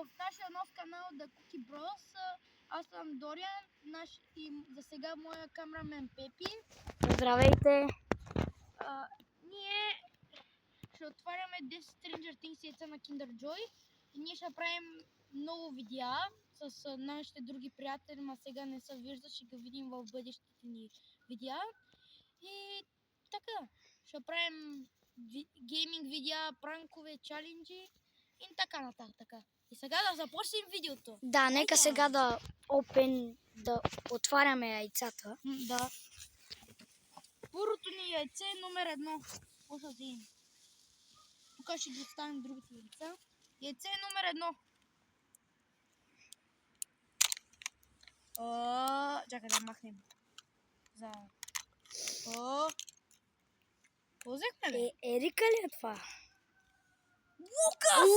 в нашия нов канал The Cookie Bros. Аз съм Дориан и за сега моя камерамен Пепи. Здравейте! Ние ще отваряме 10 Stranger Things яйца на Kinder Joy и ние ще правим много видеа с нашите други приятели, но сега не се вижда, ще ги видим в бъдещите ни видеа. И така, ще правим гейминг видеа, пранкове, чаленджи и така нататък. И сега да започнем видеото. Да, нека сега да отваряме яйцата. Да. Първото ни яйце е номер 1. Посъдим. Тук ще ги оставим другите яйца. Яйце е номер 1. Чакай да махнем. Взехме ли? Ерика ли е това? Лукас!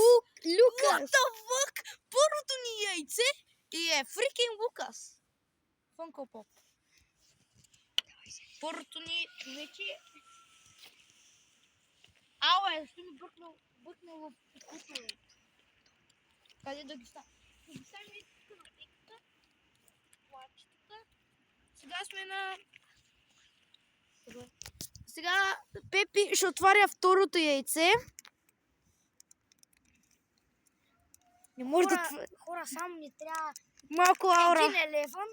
Лукас! What the fuck? Първото ни яйце е фрикин Лукас. Funko Pop. Първото ни вече... Ауе, ще ми бъкнал в кутове. Къде да ги ставим? Да ги ставим и тук на пеката. Плачетата. Сега сме на... Сега Пепи ще отваря второто яйце. Не може Хора, само ни трябва малко аура. 1 елевън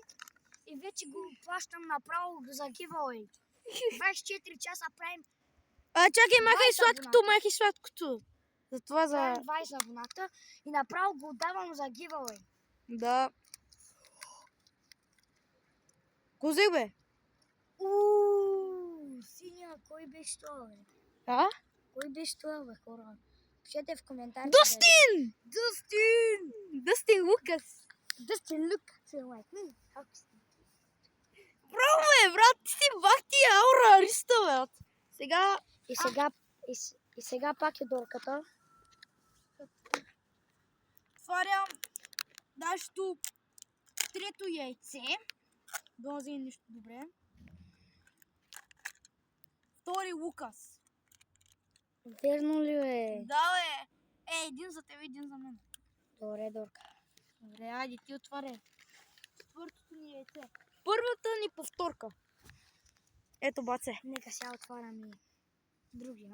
и вече го плащам направо за giveaway. 24 часа правим Чакай, махай 20 сладкото, махай сладкото. Затова за... 20 абоната и направо го давам за giveaway. Да. Козел, бе? Синя, кой беше това, бе? А? Кой беше това, бе, хора? Пишете в коментарите. Дъстин! Дъстин Лукас. Дъстин Лукас е лайк. Браво, бе, брат, ти си бахти аура, риста, бе. Сега... И сега пак е дорката. Отварям нашето трето яйце. Да вземем нещо добре. Втори Лукас. Верно ли, бе? Да, бе. Един за тебе, един за мен. Добре, дорка. Добре, айде ти отваряй. Четвъртото ни яйце. Първата ни повторка. Ето, баце. Нека сега отварям и другия.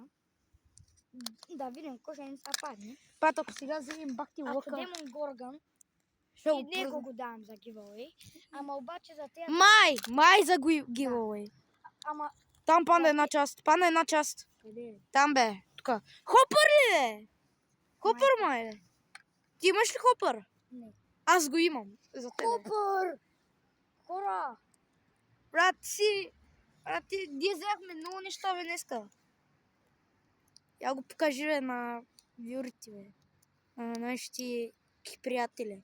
Да видим, кой ще ни са падне. Пат, ако сега вземем бахти Ако лъка. Демон Горган, Ще и него го давам за giveaway. Ама обаче за тези... Май за giveaway. Ама... Там пана една част. Пана една част. Къде е? Там, бе. Тука. Хопър ли е? Хопър, май, бе. Ти имаш ли хопър? Не. Аз го имам. За тебе. Хопър! Хора! Брат, ние взехме много неща, бе, днеска. Я го покажи, бе, на вюрите, бе. На нашите приятели.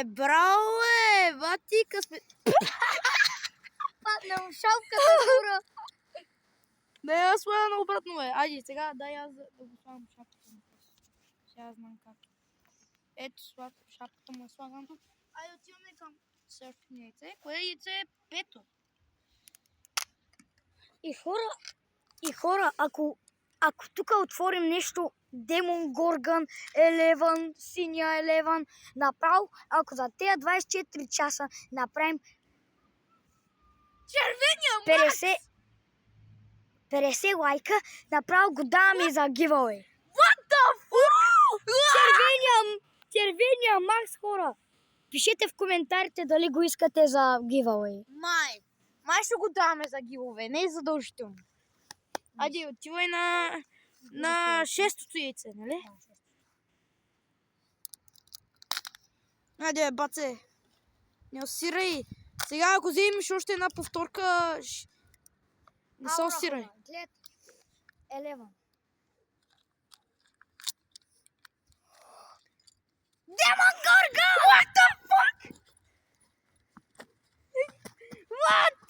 Браво, бе! Бати, късмет. Падна в шапката, хора! Да, аз слагам на обратно, бе. Айде, сега дай аз да го слагам шапката. Сега знам как. Ето, шапката му слагам. Айде, отиваме към следващото яйце. Кое яйце е пето? И хора, ако тук отворим нещо, Демон Горган, Елевън, Синя Елевън, направо, ако за тези 24 часа направим Червения Макс! 50 лайка, направо го даваме за giveaway. What the fuck? Червения Макс, хора! Пишете в коментарите дали го искате за giveaway. Май ще го даваме за giveaway, не е задължително. Айде, отивай на шестото яйце, нали? Айде, баце. Не осирай. Сега, ако вземеш още една повторка, не се осирай. Глед, Елевън. Демон Горган! What the fuck? What?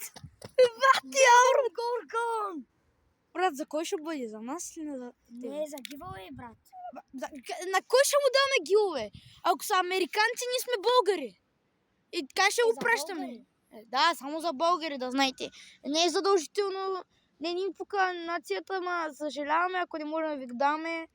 Бати аура! Горган! Брат, за кой ще бъде? За нас или за тебе? Не, за giveaway, брат. На кой ще му даваме гилове? Ако са американци, ние сме българи. И така ще го пращаме. Да, само за българи, да знаете. Не е задължително, не ни пука нацията, ма съжаляваме, ако не можем да ви го даваме.